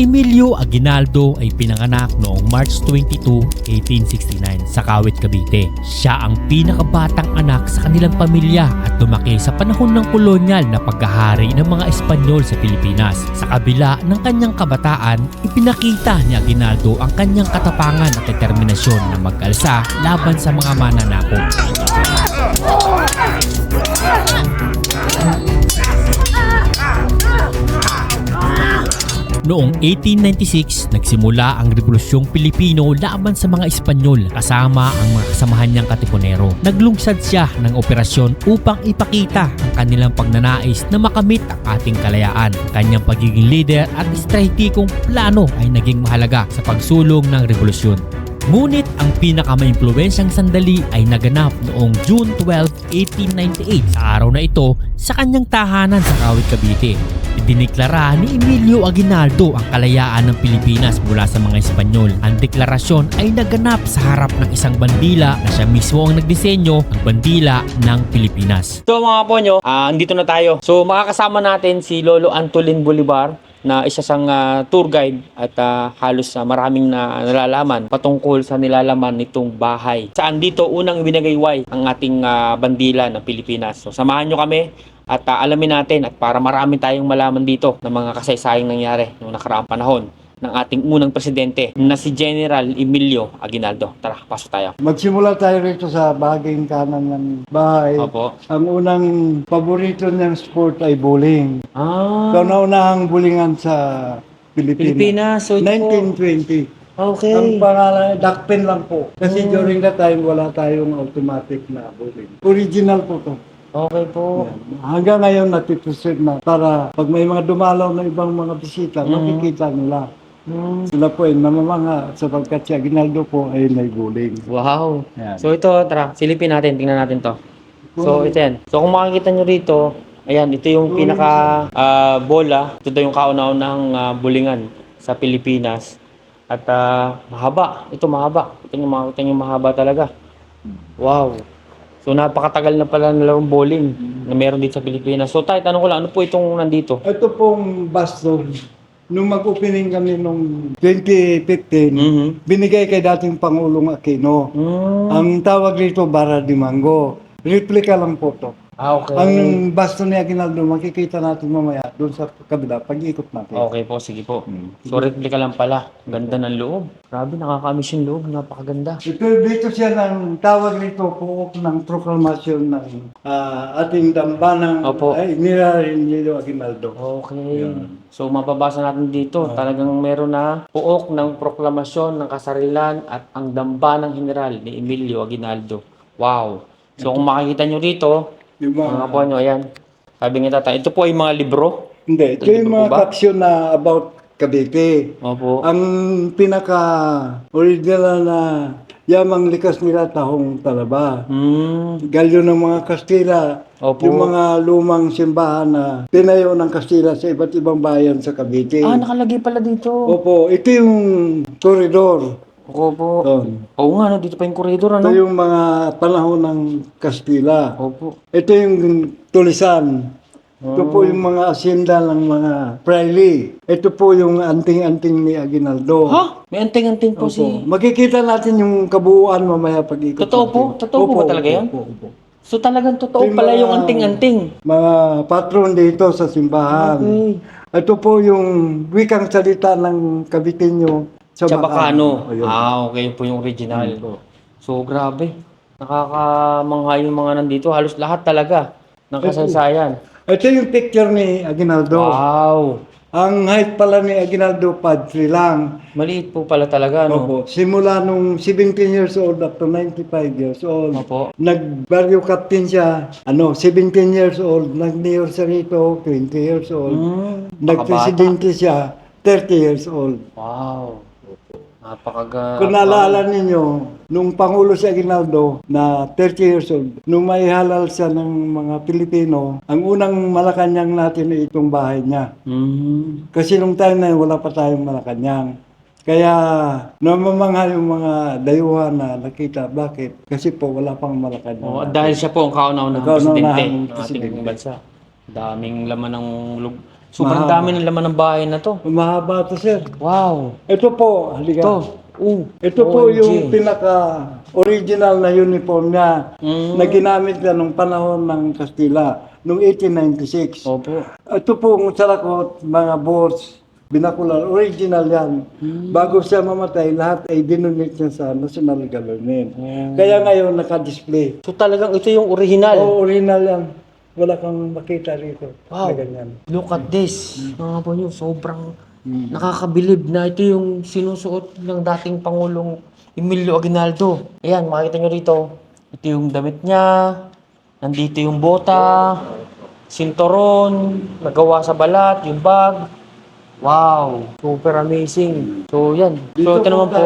Si Emilio Aguinaldo ay pinanganak noong March 22, 1869 sa Kawit, Cavite. Siya ang pinakabatang anak sa kanilang pamilya at lumaki sa panahon ng kolonyal na paghahari ng mga Espanyol sa Pilipinas. Sa kabila ng kanyang kabataan, ipinakita ni Aguinaldo ang kanyang katapangan at determinasyon na mag-alsa laban sa mga mananakop. Noong 1896, nagsimula ang Rebolusyong Pilipino laban sa mga Espanyol kasama ang mga kasamahan niyang katipunero. Naglungsad siya ng operasyon upang ipakita ang kanilang pagnanais na makamit ang ating kalayaan. Kanyang pagiging leader at estratehikong plano ay naging mahalaga sa pagsulong ng revolusyon. Ngunit ang pinakamaimpluwensyang sandali ay naganap noong June 12, 1898. Sa araw na ito, sa kanyang tahanan sa Kawit, Cavite, idineklara ni Emilio Aguinaldo ang kalayaan ng Pilipinas mula sa mga Espanyol. Ang deklarasyon ay naganap sa harap ng isang bandila na siya mismo ang nagdisenyo, ang bandila ng Pilipinas. So mga ponyo, andito na tayo. So makakasama natin si Lolo Antolin Bolivar na isa siyang tour guide at halos maraming nalalaman patungkol sa nilalaman nitong bahay. Saan dito unang binagayway ang ating bandila ng Pilipinas. So samahan nyo kami at alamin natin at para marami tayong malaman dito ng mga kasaysayang nangyari noong nakaraang panahon ng ating unang presidente na si General Emilio Aguinaldo. Tara, pasok tayo. Magsimula tayo rito sa bahaging kanan ng bahay. Opo. Ang unang paborito niyang sport ay bowling. Kauna-unahang bowlingan sa Pilipinas. So ito po. 1920. Okay. Ang pangalan, duckpin lang po. Kasi during that time, wala tayong automatic na bowling. Original po to. Okay po. Hanggang ngayon natitusid na para pag may mga dumalaw na ibang mga bisita, makikita nila. Sila po ay namamanga sapagkat si Aguinaldo po ay may bowling. Wow. Ayan. So ito, tara, silipin natin, tingnan natin to. So ito yan. So kung makikita nyo rito, ayan, ito yung pinaka bola. Ito daw yung kauna-unahang bulingan sa Pilipinas. At mahaba. Ito mahaba. Ito yung mahaba talaga. Wow. So napakatagal na pala nilang bowling na meron dito sa Pilipinas. So tayo, tanong ko lang, ano po itong nandito? Ito pong basto, nung mag-opening kami nung 2015, binigay kay dating Pangulong Aquino. Ang tawag rito, Bara de Mango. Replica lang po to. Okay. Ang basto ni Aguinaldo, makikita natin mamaya doon sa kabila, pag-ikot natin. Okay po, sige po. So replica lang pala. Ganda ng loob. Grabe, nakakamiss yung loob. Napakaganda. Dito siya ng tawag rito po ng proklamasyon ng ating dambanang Opo. Emilio Aguinaldo. Okay. So mababasa natin dito, talagang meron na puok ng proklamasyon ng kasarilan at ang damba ng general ni Emilio Aguinaldo. Wow. So kung makikita nyo dito, Yung mga po nyo, ayan. Sabi nga tatay, ito po ay mga libro. Hindi, ito yung mga caption na about Cavite. Opo. Ang pinaka-original na yamang likas nila tahong Talaba. Galyo ng mga Kastila. Opo. Yung mga lumang simbahan na tinayo ng Kastila sa iba't ibang bayan sa Cavite. Nakalagay pala dito. Opo, ito yung koridor. Opo. Doon. Oo nga, dito pa yung koridor, ano? Ito yung mga panahon ng Kastila. Opo. Ito yung tulisan. Ito po yung mga asyenda ng mga praile. Ito po yung anting-anting ni Aguinaldo. Ha? May anting-anting po si... Makikita natin yung kabuuan mamaya pag ikot. Totoo po? Totoo po ba talaga yan? Opo. So talagang totoo Yung pala mga- yung anting-anting. Mga patron dito sa simbahan. Okay. Ito po yung wikang salita ng Caviteño. Chabacano. Ayun. Okay po yung original. So grabe. Nakakamangha yung mga nandito. Halos lahat talaga ng kasaysayan. Ito yung picture ni Aguinaldo. Wow. Ang height pala ni Aguinaldo, padre lang. Maliit po pala talaga, no? Opo. Simula nung 17 years old up to 95 years old. Opo. Nag-barrio captain siya, 17 years old. Nag-mayor siya rito, 20 years old. Nag-presidente siya, 30 years old. Wow. Napakaga... Kung naalala ninyo, nung Pangulo si Aguinaldo na 30 years old, nung may halal siya ng mga Pilipino, ang unang Malacanang natin ay itong bahay niya. Kasi nung time na yun, wala pa tayong Malacanang. Kaya namamangha yung mga dayuhan na nakita. Bakit? Kasi po wala pang Malacanang. Oh, dahil siya po ang kauna-unahang Kauna-unahang presidente ng ating presidente. bansa. Daming laman ng Sobrang Mahaba. dami ng laman ng bahay na to. Mahaba to, sir. Wow. Ito po, halika. Ito. Ito po OMG. yung pinaka-original na uniform niya na ginamit niya nung panahon ng Kastila, noong 1896. Opo. Ito po ang sarakot, mga boss, binakular, original yan. Bago siya mamatay, lahat ay dinonate niya sa national government. Kaya ngayon naka-display. So talagang ito yung original. Oo, original yan. Wala kang makita rito. Wow. Na ganyan. Look at this. Mga po nyo, sobrang nakakabilib na ito yung sinusuot ng dating Pangulong Emilio Aguinaldo. Ayan, makikita nyo rito. Ito yung damit niya. Nandito yung bota. Sinturon. Nagawa sa balat. Yung bag. Wow. Super amazing. So, yan. So, ito naman po.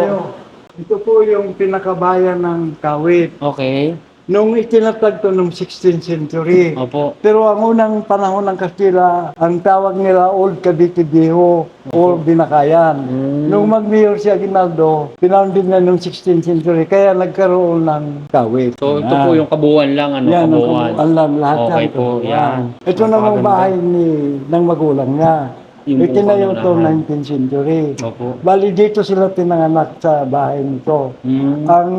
Ito po yung pinakabayan ng Kawit. Okay. Nung itinatag to noong 16th century. Opo. Pero ang unang panahon ng Kastila, ang tawag nila Old Cavite Viejo o Binakayan. Nung mag-mayor si Aguinaldo, pinounded na noong 16th century, kaya nagkaroon ng Kawit. So, ito po yung kabuuan lang. Ano, yan, kabuuan. ang lahat Okay yan, po, kabuuan. yan. Ito namang Napakaganda. bahay ng magulang niya. Yung Itinayo buong to pangunahan. 19th century. Opo. Bali dito sila pinanganak sa bahay nito. Ang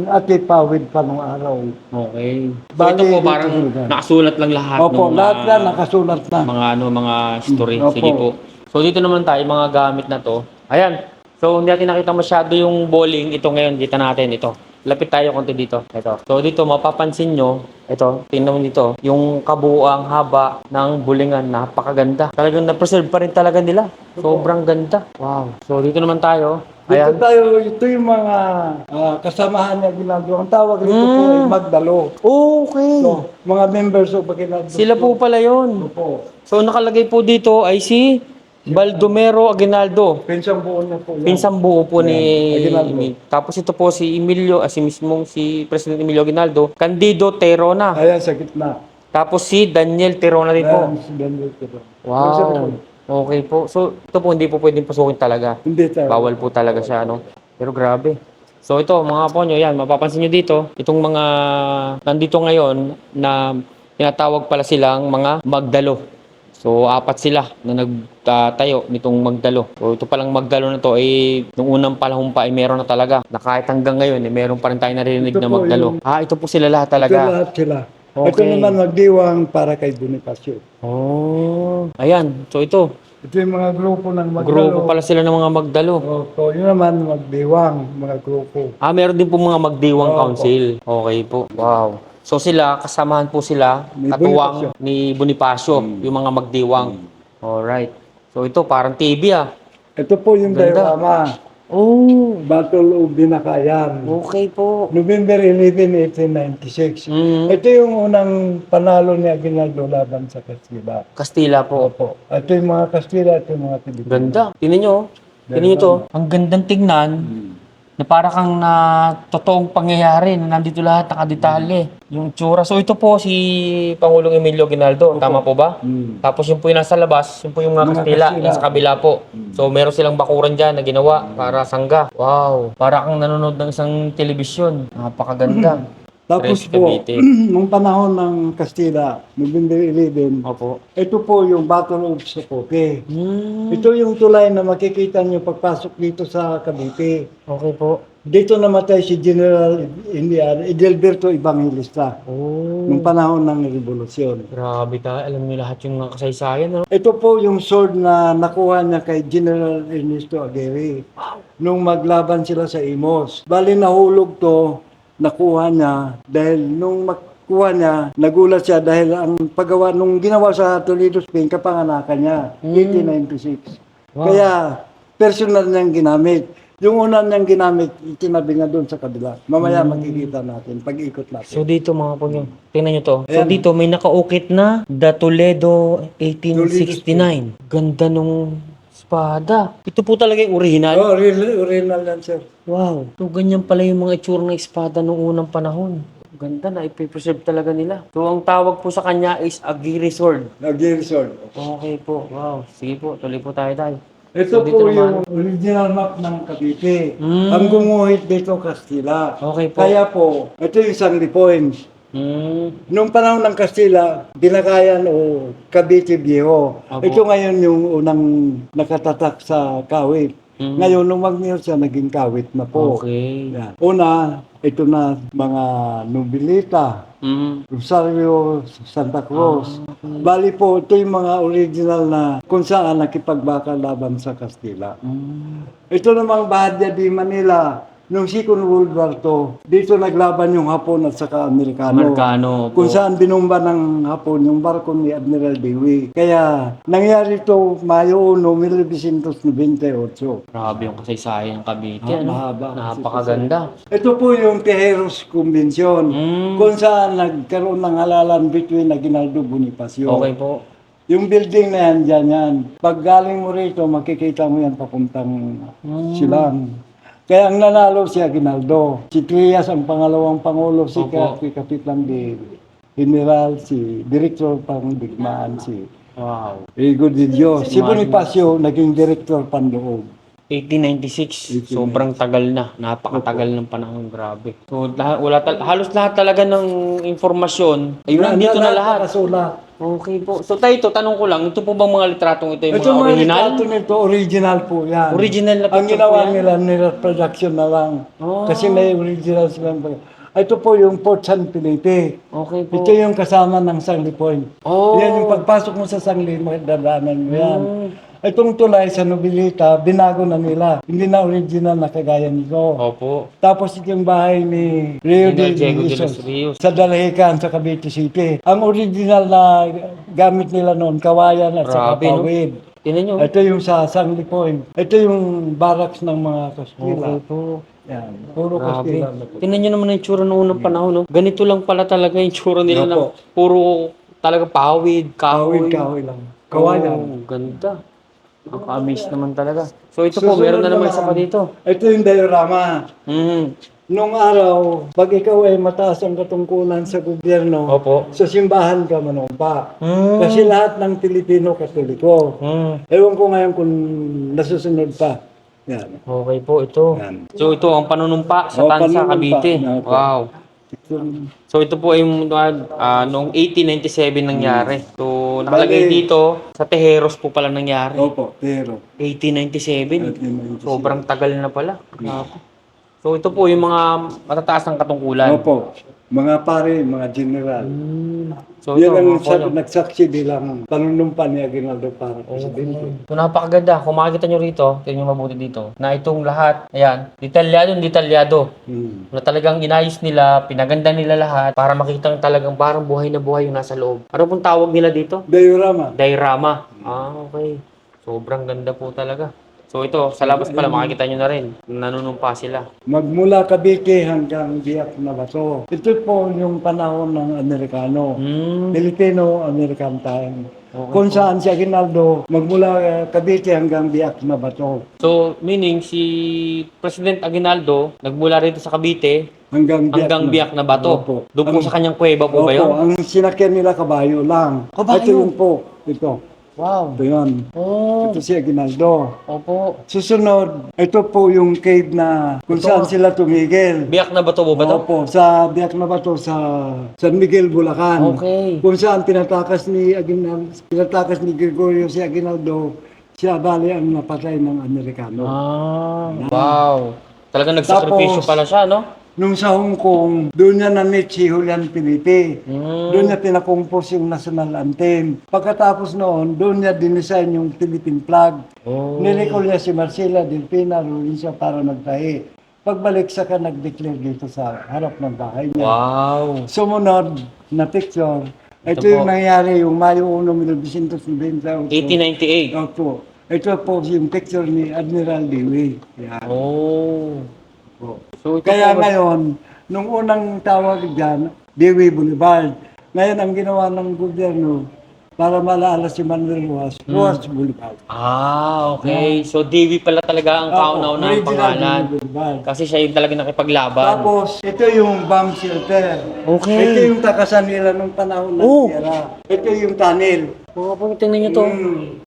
ati pawid pa nung araw. Okay. So, Bali, ito po dito parang sila. nakasulat lang lahat Opo, ng lahat na nakasulat na. mga story. Opo. Sige po. So dito naman tayo, mga gamit na to. Ayan. So hindi natin nakita masyado yung bowling. Ito ngayon, kita natin ito. Lapit tayo konti dito. Ito. So dito, mapapansin nyo, ito, tingnan mo dito, yung kabuuang haba ng bulingan, napakaganda. Talagang na-preserve pa rin talaga nila. Sobrang ganda. Wow. So dito naman tayo. Dito Ayan. tayo, ito yung mga kasamahan niya ginagawa. Ang tawag nito po ay Magdalo. Okay. So, mga members of Aguinaldo. Sila po pala yun. Opo. So nakalagay po dito ay si Baldomero Aguinaldo. Pinsang buo na po yan. Pinsang buo po ni Aguinaldo. Tapos ito po si Emilio, si mismong si President Emilio Aguinaldo, Candido Terona. Ayan sa gitna. Tapos si Daniel Terona din po. Ayan, si Daniel Tiro. Wow. Okay po. So ito po hindi po pwedeng pasukin talaga. Hindi tayo. Bawal po talaga siya, ano. Pero grabe. So ito, mga po nyo, yan, mapapansin nyo dito, itong mga nandito ngayon na tinatawag pala silang mga Magdalo. So, 4 sila na nagtayo nitong Magdalo. So, ito palang Magdalo na to, nung unang panahon pa, meron na talaga. Na kahit hanggang ngayon, meron pa rin tayo naririnig Ito na po Magdalo. Ito po sila lahat Ito talaga. lahat sila. Ito Okay. naman magdiwang para kay Bonifacio. Oh, ayan. So, ito. Ito yung mga grupo ng Magdalo. Grupo pala sila ng mga Magdalo. So, yun naman magdiwang, mga grupo. Meron din po mga Magdiwang Oo, Council. Okay po. Wow. So sila, kasamahan po sila, Ni katuwang ni Bonifacio, yung mga Magdiwang. Alright. So ito, parang TV ah. Ito po yung Ganda. diorama. Oh, Battle of Binakayan. okay po. November 11, 1896. Ito yung unang panalo ni Aguinaldo laban sa Kastila. Kastila po. Opo. Ito yung mga Kastila, ito yung mga Pilipino. Ganda. Tingnan nyo. Tingnan nyo to. Ang gandang tingnan. Na para kang na totoong pangyayari na nandito lahat nakadetalye. Yung tsura. So ito po si Pangulong Emilio Aguinaldo. Tama po ba? Tapos yung po yung nasa labas, yung po yung mga Mga Kastila, Kastila. yung sa kabila po. So meron silang bakuran dyan na ginawa para sangga. Wow. Para kang nanonood ng isang telebisyon. Napakaganda. Tapos Tres po, Cavite. nung panahon ng Kastila, November 11, Opo. ito po yung Battle of Socope. Ito yung tulay na makikita nyo pagpasok dito sa Cavite. Okay po. Dito namatay si General Edelberto Evangelista Oh. nung panahon ng Revolusyon. Grabe tayo. Alam niyo lahat yung mga kasaysayan. Ano? Ito po yung sword na nakuha niya kay General Ernesto Aguirre nung maglaban sila sa Imos. Bali nahulog to, nakuha niya dahil nung makuha niya, nagulat siya dahil ang paggawa nung ginawa sa Toledo, Spain, kapanganakan niya, 1896. Wow. Kaya personal niyang ginamit. Yung una niyang ginamit, itinabi niya doon sa kabila. Mamaya makikita natin, pag-ikot natin. So dito mga po nyo, tingnan nyo to. So Ayan. dito may nakaukit na The Toledo 1869. Ganda nung espada. Ito po talaga yung original. Oh, original yan, sir. Wow. So ganyan pala yung mga itsura ng espada nung unang panahon. Ganda na, ipipreserve talaga nila. So ang tawag po sa kanya is Aguirre Sword. Aguirre sword. Okay po. Wow. Sige po, tuloy po tayo. So, Ito dito po naman. yung original map ng Cavite. Mm. Ang gumuhit dito, Kastila. Okay po. Kaya po, ito yung Sanglipoint. Nung panahon ng Kastila, Dinakayan o Cavite Viejo. Opo. Ito ngayon yung unang nakatatak sa Kawit. Ngayon, nung mag-mayor siya, naging Kawit na po. Okay. Yan. Una, ito na mga nobilita, Rosario, Santa Cruz. Bali po, ito yung mga original na kung saan nakipagbaka laban sa Kastila. Ito namang Bahadya di Manila, nung Second World War II, dito naglaban yung Hapon at saka Amerikano. Amerikano po. Kung saan binumba ng Hapon yung barko ni Admiral Dewey. Kaya nangyari ito Mayo 1, 1998. Grabe yung kasaysayan ng Cavite. Ah, ano? mahaba. Napakaganda. Ito po yung Tejeros Convention, kung saan nagkaroon ng halalan between Aguinaldo Bonifacio. Okay po. Yung building na yan, dyan yan. Pag galing mo rito, makikita mo yan papuntang Silang. Kaya ang nanalo si Aguinaldo. Si Trias ang pangalawang pangulo, si Opo. Kapitan de General, si Director Pangdigmaan, si Wow. Rigo de Dios. Si Bonifacio, naging Director Panloob. 1896. Sobrang tagal na. Napakatagal ng panahon. Grabe. So, halos lahat talaga ng informasyon. Ayun, nandito na lahat. Nakasulat. Okay po. So, tayo ito, tanong ko lang, ito po bang mga litratong ito yung Ito mga mga original? litrato nito, original po yan. Original na Ang picture ginawa po yan? nila, nila production na lang. Oh. Kasi may original silang. Ito po yung Port San Felipe. Okay po. Ito yung kasama ng Sangli Point. Oh. Yan yung pagpasok mo sa Sangli, madadaanan mo yan. Itong tulay sa Nobilita, binago na nila. Hindi na original na kagaya nito. Opo. Tapos ito yung bahay ni Rio de Diego de Jesus los Rios. sa Dalahican, sa Cavite City. Ang original na gamit nila noon, kawayan at saka Grabe, no? pawid. Tingnan nyo. Ito yung sa Sangli Point. Ito yung barracks ng mga Kastila. Okay po. Yan. Puro Grabe. Kastila na po. Tingnan nyo naman ang itsura noong unang panahon. No? Ganito lang pala talaga yung itsura nila. Opo. Na puro talaga pawid, kahoy. Kahoy lang. Kawayan. Oh, ganda. Nakaka-amaze naman talaga. So ito po, meron na naman isa pa dito. Ito yung diorama. Nung araw, pag ikaw ay mataas ang katungkulan sa gobyerno, Opo. sa simbahan ka manumpa. Kasi lahat ng Pilipino katoliko. Ewan ko ngayon kung nasusunod pa. Yan. Okay po, ito. Yan. So ito ang panunumpa sa Oh, Tansa, panunumpa. Cavite. Opo. Wow. Ito- So ito po ay noong 1897 nangyari. So nakalagay Bale. dito sa Tejeros po pala nangyari. Opo, pero. 1897. 1897. Sobrang tagal na pala. Grabe. So ito po yung mga matataas ng katungkulan. Opo, mga pare, mga general. So ito, Yan ang mga kolong. nagsaksi bilang panunumpa ni Aguinaldo para presidente. So napakaganda. Kung makikita nyo rito, tingnan nyo mabuti dito, na itong lahat, ayan, detalyado. Na talagang inayos nila, pinaganda nila lahat para makitang talagang parang buhay na buhay yung nasa loob. Ano pong tawag nila dito? Diorama. Diorama. Okay. Sobrang ganda po talaga. So ito, sa labas pala, makikita nyo na rin. Nanunumpa sila. Magmula Cavite hanggang Biak na Bato. Ito po yung panahon ng Amerikano. Filipino-American time. Kung saan si Aguinaldo magmula Cavite hanggang Biak na Bato. So, meaning si President Aguinaldo, nagmula rito sa Cavite, Hanggang Biak na Bato. Opo. Doon po sa kanyang kuweba po ba yun? Opo, ang sinakyan nila kabayo lang. Kabayo? Ito yung po. Ito. Wow. Ito yun. Oh, Ito si Aguinaldo. opo. Susunod, ito po yung cave na kung saan sila tumigil. Biak na Bato po ba to? Opo, sa Biak na Bato sa San Miguel, Bulacan. Okay. Kung saan pinatakas ni Gregorio si Aguinaldo, siya bali ang napatay ng Amerikano. Wow. Talagang nagsakripisyo Tapos, pala siya, no? Nung sa Hong Kong, doon niya na-meet si Julian Felipe. Doon niya pinakompose yung national anthem. Pagkatapos noon, doon niya dinesign yung Philippine flag. Nirecall niya si Marcela Delfina Lorenzo para magtahi. Pagbalik sa nag-declare dito sa harap ng bahay niya. Wow. Sumunod na picture, ito Ito yung po. nangyari yung Mayo 1, 1998. 1898. Opo. Ito po yung picture ni Admiral Dewey. Yan. Oh. Po. So ito Kaya po, ngayon, nung unang tawag dyan, Dewey Boulevard. Ngayon, ang ginawa ng gobyerno, para maalala si Manuel Rojas, Rojas Boulevard. Ah, okay. So, Dewi pala talaga ang kauna-una ang Original pangalan. Dewi Boulevard. Kasi siya yung talaga nakipaglaban. Tapos, ito yung bomb shelter. Okay. Ito yung takasan nila nung panahon ng Oh. gera. Ito yung tunnel. Mga po, tingnan nyo to.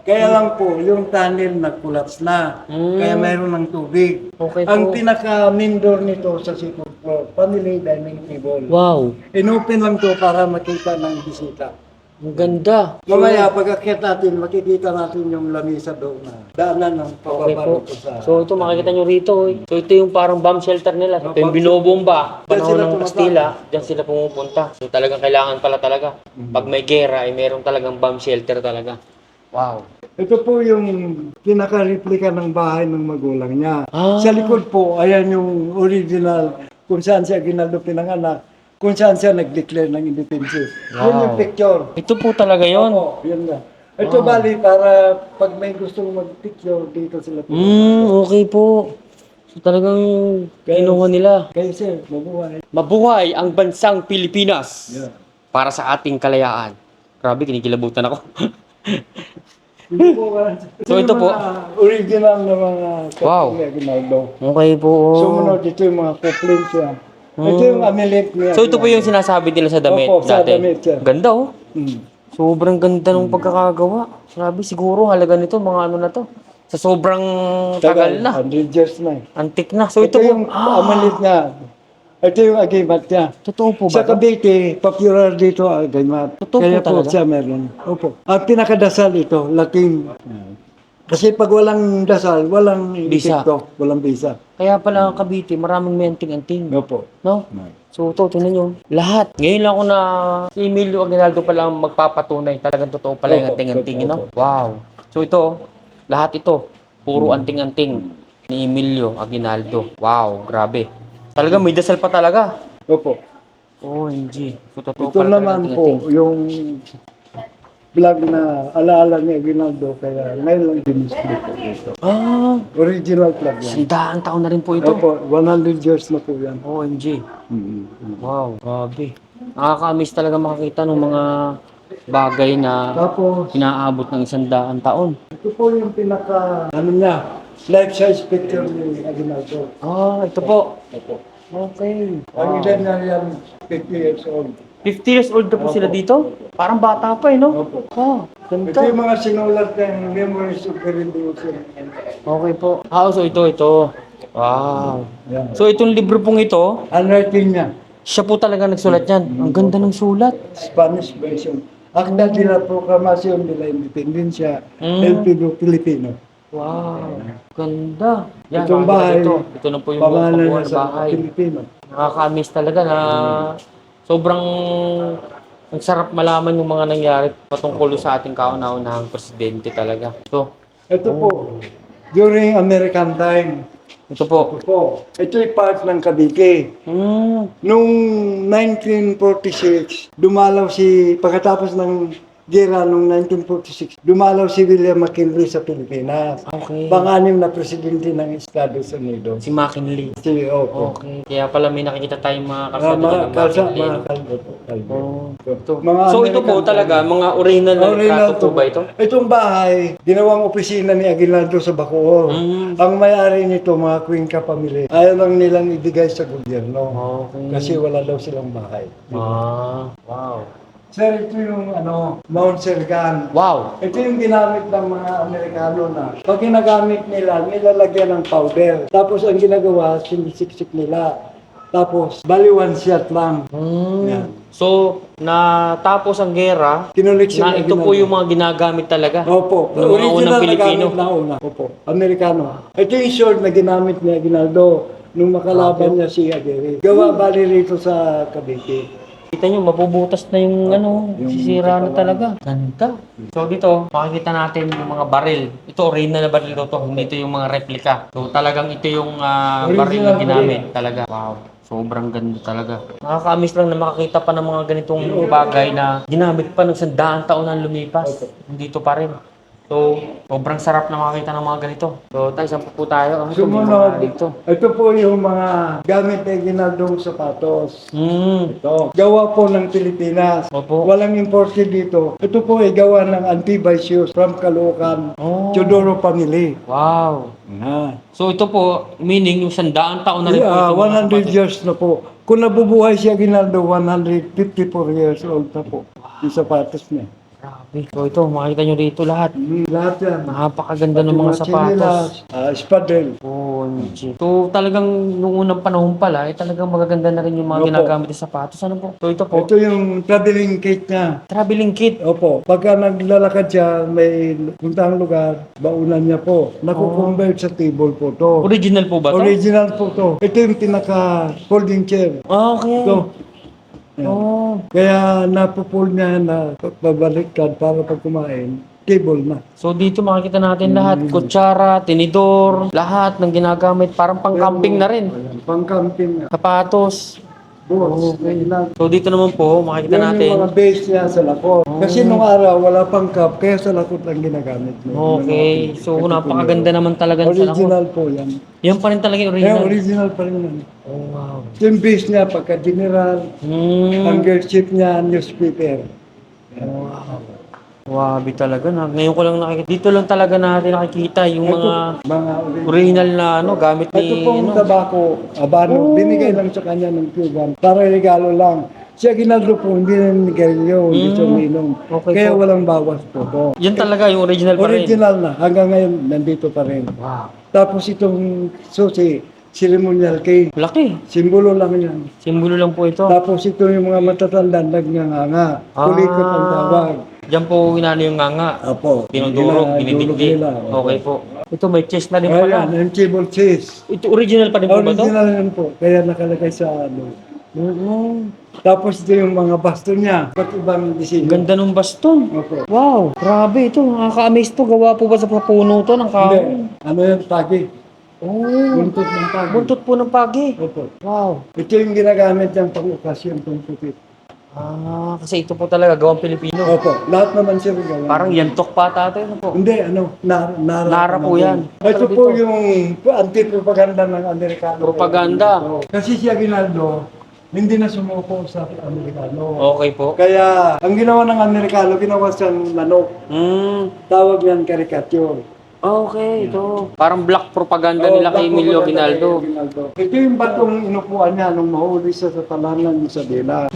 Kaya lang po, yung tunnel nag-collapse na. Kaya mayroon ng tubig. Okay Ang po. pinaka-main door nito sa second floor, family dining table. Wow. Inopen lang to para makita ng bisita. Ang ganda. Mamaya, pag-akyat natin, makikita natin yung lamisa doon na daanan ng Okay po. pababa sa... So, ito makikita nyo rito. So, ito yung parang bomb shelter nila. Ito yung bomb binobomba. Diyan Panahon sila ng tumatakas. Kastila, diyan sila pumupunta. So, talagang kailangan pala talaga. Pag may gera, ay meron talagang bomb shelter talaga. Wow. Ito po yung pinaka-replika ng bahay ng magulang niya. Ah. Sa likod po, ayan yung original kung saan siya Aguinaldo pinanganak, kung saan siya nag-declare ng independence. Yun Wow. yung picture. Ito po talaga yon. Opo, yun na. Ito bali para pag may gustong mag-picture dito sila. Okay po. So, talagang kinuha nila. Kaya sir, mabuhay. Mabuhay ang bansang Pilipinas Yeah. para sa ating kalayaan. Grabe, kinikilabutan ako. Hindi po, So, ito po. mga original na mga Wow. ni Aguinaldo. Okay po. Sumunod, ito yung mga couplings niya. Ito yung amulet niya. So, ito po yung sinasabi nila sa damit Opo, sa dati. damit, sir. Ganda oh. Hmm. Sobrang ganda ng pagkakagawa. Grabe, siguro halaga nito, mga ano na to. Sa sobrang tagal na. 100 years na. Antik na. So, Ito ito po. yung amulet niya. Ito yung agimat niya. Totoo po ba? Sa Cavite, popular dito ang agimat. Totoo po Kaya po talaga? siya meron. Opo. Ang pinakadasal ito, Latin. Kasi pag walang dasal, walang Bisa. epekto, walang bisa. Kaya pala ang Cavite, maraming may anting-anting. Opo. No? So, ito, tingnan nyo. Lahat. Ngayon lang ako na si Emilio Aguinaldo pala ang magpapatunay. Talagang totoo pala yung Opo, anting-anting, opo, no? Wow. So, ito, lahat ito, puro anting-anting ni Emilio Aguinaldo. Wow, grabe. Talagang may dasal pa talaga. Opo. OMG. So, totoo Ito pala naman talagang po, anting-anting. yung vlog na alaala ni Aguinaldo, kaya ngayon lang dinisplay po dito. Ah, Original vlog yan. sandaan taon na rin po ito. Opo, 100 years na po yan. OMG. Wow, grabe. Nakaka-miss talaga makakita ng mga bagay na Tapos, inaabot ng 100 taon. ito po yung pinaka, ano niya, life-size picture ni Aguinaldo. Ah, ito po. Opo. Okay. Ang edad na yan, 50 years old. 50 years old na po sila dito? Parang bata pa eh, no? Opo. Oh, Ito ganda. yung mga sinulat ng Memories of the Revolution. Okay po. Ah, so ito. Wow. Yan. So itong libro pong ito, Handwriting niya, siya po talaga nagsulat yan. Ang ganda ng sulat. Spanish version. Acta de la Proclamación de la Independencia del Pueblo Filipino. Wow. Ganda. Yan, Itong makikita bahay, dito. Ito na po yung pangalan buong niya na sa bahay. Pilipino. Nakaka-miss talaga na sobrang ang sarap malaman yung mga nangyari patungkol sa ating kauna-unahang presidente talaga. So, Ito po, during American time, ito po. ito yung part ng Cavite. Noong 1946, dumalaw pagkatapos ng gera noong 1946, dumalaw si William McKinley sa Pilipinas. Okay. Pang-anim na presidente ng Estados Unidos. Si McKinley. CEO po. Okay. Kaya pala may nakikita tayong mga Mga kalsada ng kalsa, McKinley. mga no? kalbo po. Kalbo. Oh. Ito. Mga So ito po American talaga, time. mga original na Original retrato po ba ito? Itong bahay, ginawang opisina ni Aguinaldo sa Bacoor. Ang may-ari nito, mga Cuenca family, ayaw lang nilang ibigay sa gobyerno. Okay. Kasi wala daw silang bahay. Ah, wow. Sir, ito yung Mount Sergan. Wow. Ito yung ginamit ng mga Amerikano na pag ginagamit nila, nilalagyan ng powder. Tapos ang ginagawa, sinisiksik nila. Tapos, bali one shot lang. Yan. So, natapos ang gera, Kinuliksyon na ng ito po ginagawa. yung mga ginagamit talaga. Opo, Ng mga unang original na Pilipino. gamit na una. Opo, Amerikano. Ito yung sword na ginamit ni Aguinaldo nung makalaban niya si Aguirre. Gawa bali rito sa Cavite. Kita nyo, mabubutas na yung sisira na talaga. Ganda. So dito, makikita natin yung mga baril. Ito, original na baril to. Hindi ito yung mga replika. So talagang ito yung baril na ginamit talaga. Wow. Sobrang ganda talaga. Nakaka-miss lang na makakita pa ng mga ganitong bagay na ginamit pa ng 100 taon na lumipas. Dito pa rin. So, sobrang sarap na makakita ng mga ganito. So, tayo, saan po tayo? Ito, may mga Sumunod, dito. ito po yung mga gamit na ginaldong sapatos. Hmm. Ito, gawa po ng Pilipinas. Opo. Walang imported dito. Ito po ay gawa ng Antibasius from Caloocan, Oh. Teodoro family. Wow. Na. So, ito po, meaning yung 100 taon na rin po Yeah, ito. mga 100 kapatid. years na po. Kung nabubuhay si Aguinaldo, 154 years old na po. Yung sapatos niya. Grabe. So, ito, makikita nyo dito lahat. Lahat yan. Napakaganda ng mga sapatos. Espadrille. OMG. So, talagang nung unang panahon pala, talagang magaganda na rin yung mga Opo. ginagamit na sapatos. Ano po? So, ito po, Ito yung traveling kit niya. traveling kit. Opo, pagka naglalakad siya, may puntang lugar, baunan niya po. Nakukonvert sa table po to. Original po ba to? Original po to. Ito yung pinaka-folding chair. Okay. Ito. Yan. Oh. Kaya napupul niya na babaliktad para pag kumain, table na. So, dito makikita natin lahat. Kutsara, tinidor, lahat ng ginagamit. Parang pang-camping na rin. Pang-camping. Sapatos. Boss. So, dito naman po, makikita Yan yung natin. mga base niya sa lakot. Kasi nung araw, wala pang cup, kaya sa lakot lang ginagamit niya. Okay. So, napakaganda naman talaga sa lakot. Original po yan. Yan pa rin talaga yung Kaya original. original pa rin yan. Oh, wow. Ito yung base niya, pagka-general, ang girlship niya, newspaper. Wabi talaga. Ngayon ko lang nakikita. Dito lang talaga natin nakikita yung mga Mga original na gamit Ito ni pong ano. tabako, abano, binigay lang sa kanya ng Cuban. Para regalo lang. Si Aguinaldo po, hindi na nigarilyo, hindi siya uminom. Okay Kaya po. walang bawas po to. Yan talaga yung original pa rin. Original na, hanggang ngayon, nandito pa rin. Wow. Tapos itong susi, ceremonial cake. Laki. Simbolo lang yan. Simbolo lang po ito. Tapos ito yung mga matatanda, nagnanganga. Kulikot ang tawag. Diyan po inano yung nganga. Apo. Dinudurog, dinidikdik. nila. Okay po. Ito may chest na rin pala. Ayan, yung table cheese. Ito original pa rin po ba ito? Original yan po. Kaya nakalagay sa ano. Tapos ito yung mga basto niya. Ba't ibang disenyo? Ganda ng baston. Opo. Wow, grabe ito. Nakaka-amaze to. Gawa po ba sa puno to ng Hindi. kahoy? Ano yan? Tagi. Oh, Buntot ng tagi. buntot po ng pagi. Opo. Wow. Ito yung ginagamit niyang pang-okasyon, pang-pupit. Kasi ito po talaga gawang Pilipino. Opo. Lahat naman siya gawa. Parang yantok pa tatay. Ano po? Hindi, ano, nara. Nara po yan. Ito po yung anti-propaganda ng Amerikano. Propaganda. Kasi si Aguinaldo, hindi na sumuko sa Amerikano. Okay po. Kaya, ang ginawa ng Amerikano, ginawa siyang manok. Tawag niyan caricature. Okay, ito. Parang black propaganda nila kay Emilio Aguinaldo. Ito yung batong inupuan niya nung mahuli siya sa talangan sa Dela.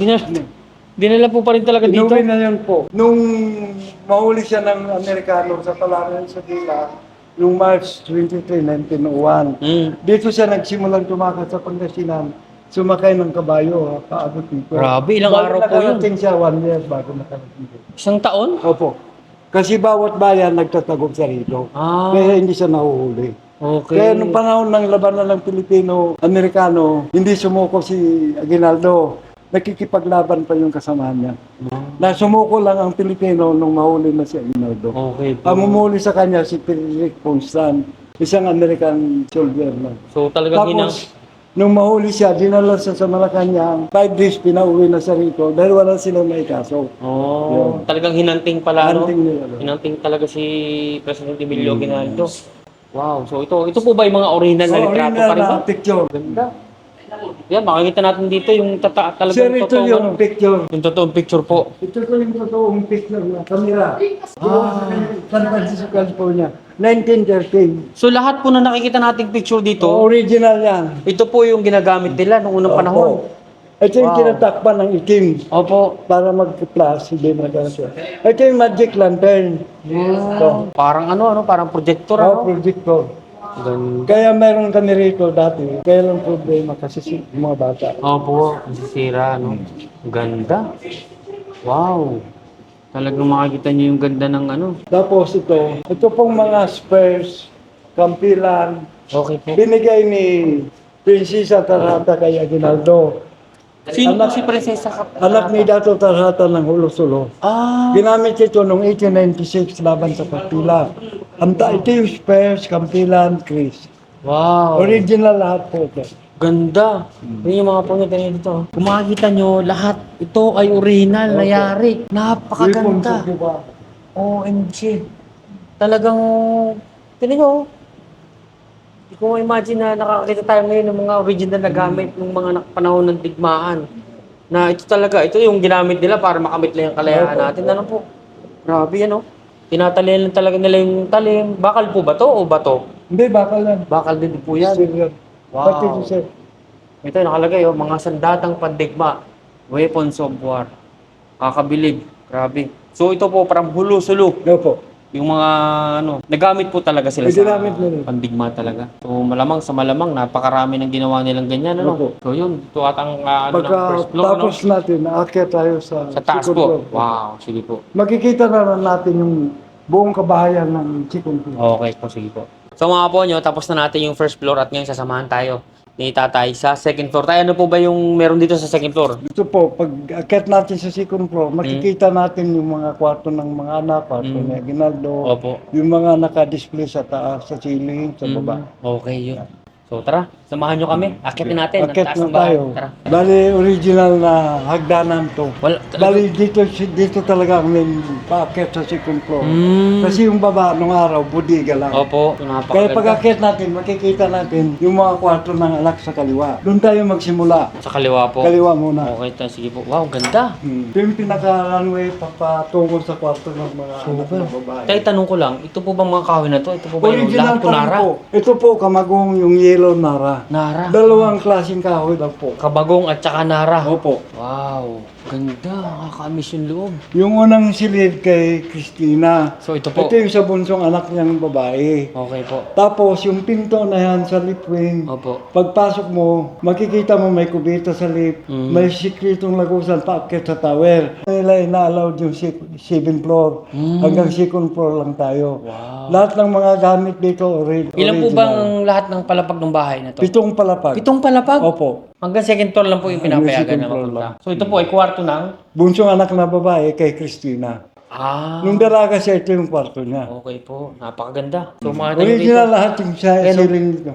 Dinala po pa rin talaga dito. Inuwi na yun po. Nung mahuli siya ng Amerikano sa talangan sa Dela, noong March 23, 1901, dito siya nagsimulang tumakas sa Pangasinan, sumakay ng kabayo, paabot dito. Grabe, ilang araw po yun? Nakarating siya 1 year bago nakarating dito. Isang taon? Opo. Kasi bawat bayan nagtatagog sa rito. Kaya hindi siya nahuhuli. Okay. Kaya nung panahon ng labanan ng Pilipino-Amerikano, hindi sumuko si Aguinaldo. Nakikipaglaban pa yung kasama niya. Na sumuko lang ang Pilipino nung mahuli na si Aguinaldo. Okay po. Ang umuli sa kanya si Frederick Ponstan, isang American soldier lang. So talagang Tapos, nung mahuli siya, dinala siya sa Malacanang. 5 days pinauwi na siya rito dahil wala silang naikaso. Talagang hinanting pala, no? Hunting nila. Hinanting talaga si Presidente Emilio Aguinaldo. Wow. So ito po ba yung mga original na litrato pa rin ba? na picture. Ganda. Yan, makikita natin dito yung talagang Sir, ito totoong yung ano. picture. Yung totoong picture po. Ito po yung totoong picture na kamera. San Francisco, California. 1913. So lahat po na nakikita nating picture dito, Original yan. ito po yung ginagamit nila noong unang panahon. Opo. Ito yung tinatakpan ng itim Opo. para mag-flash, hindi magkakaso. Ito yung magic lantern. Ito. Parang parang projector, Oh, projector. Ganda. Kaya meron kami rito dati. Kaya lang problema kasi mga bata. Opo, nasisira, no? Ganda. Wow. Talagang makikita niyo yung ganda ng Tapos ito pong mga spares, kampilan, Okay po. binigay ni Prinsesa Tarhata kay Aguinaldo. Sino po si Prinsesa Anak ni Dato Tarhata ng Hulo-Sulo. Ah, Ginamit ito noong 1896 laban sa Kapila. Ito yung spares, kampilan, Chris. wow. Original lahat po ito. Ganda. Yun yung mga punit niyo dito. Kung makikita nyo, lahat ito ay original, nayari. Napakaganda. Diba? OMG. talagang, tinan nyo, hindi ko ma-imagine na nakakita tayo ngayon ng mga original na gamit ng mga panahon ng digmaan. Na ito talaga, ito yung ginamit nila para makamit lang yung kalayaan natin. Ano po? Grabe yan, oh. Tinatalian lang talaga nila yung talim. Bakal po ba to o bato? Hindi, bakal yan. Bakal din po yan. Steel yan. Wow. Pati ito, sir. Ito nakalagay, oh, mga sandatang pandigma. Weapons of war. Kakabilib. Grabe. So ito po parang hulo-sulo. Opo. Yung mga nagamit po talaga sila May sa ginamit nila. pandigma talaga. So malamang napakarami ng ginawa nilang ganyan, ano? Opo. So yun, ito atang ng Pagka first floor, ano? tapos natin, aakyat tayo sa Sa taas second po. floor. Wow, sige po. Makikita na natin yung buong kabahayan ng second floor. Okay po, sige po. So mga po nyo, tapos na natin yung first floor at ngayon sasamahan tayo ni Tatay sa second floor. Tayo, ano po ba yung meron dito sa second floor? Ito po, pag akyat natin sa second floor, makikita natin yung mga kwarto ng mga anak, kwarto ni Aguinaldo, Opo. yung mga naka-display sa taas, sa ceiling, sa baba. Okay yun. So tara, samahan nyo kami. Akitin natin. ang Akyat taas na ng bahay. tayo. Tara. Bali, original na hagdanan to. Wala, Bali, dito talaga kami paakyat sa second floor. Mm. Kasi yung baba, nung araw, budiga lang. Opo. Ito, Kaya napakaganda. pag akyat natin, makikita natin yung mga kwarto ng anak sa kaliwa. Doon tayo magsimula. Sa kaliwa po. Kaliwa muna. Okay, tayo. Sige po. Wow, ganda. Ito yung pinaka-runway papatungo sa kwarto ng mga anak na babae. Tayo, tanong ko lang, ito po bang mga kahoy na to? Ito po ba yung Original lahat pa rin punara? po. Ito po, kamagong yung yellow nara. Nara. Dalawang klaseng kahoy daw po. Kabagong at saka nara. Opo. Wow, ganda. Nakakamiss yung loob. Yung unang silid kay Christina. So ito po. Ito yung sa bunsong anak niyang babae. Okay po. Tapos yung pinto na yan sa lip wing. Opo. Pagpasok mo, makikita mo may kubita sa lip, may sikritong lagusan paakyat sa tower. Nila ina-allowed yung 7th floor. Hanggang 2nd floor lang tayo. Wow. Lahat ng mga gamit dito original. Ilan po bang lahat ng palapag ng bahay na to? 7 palapag. 7 palapag? Opo. Hanggang second floor lang po yung pinapayagan second na floor mapunta. lang. So ito po ay kwarto ng... Bunsong anak na babae kay Christina. Ah, Nung dalaga siya, ito yung kwarto niya. okay po. Napakaganda. So mga tayo Original dito, lahat yung sa ceiling dito.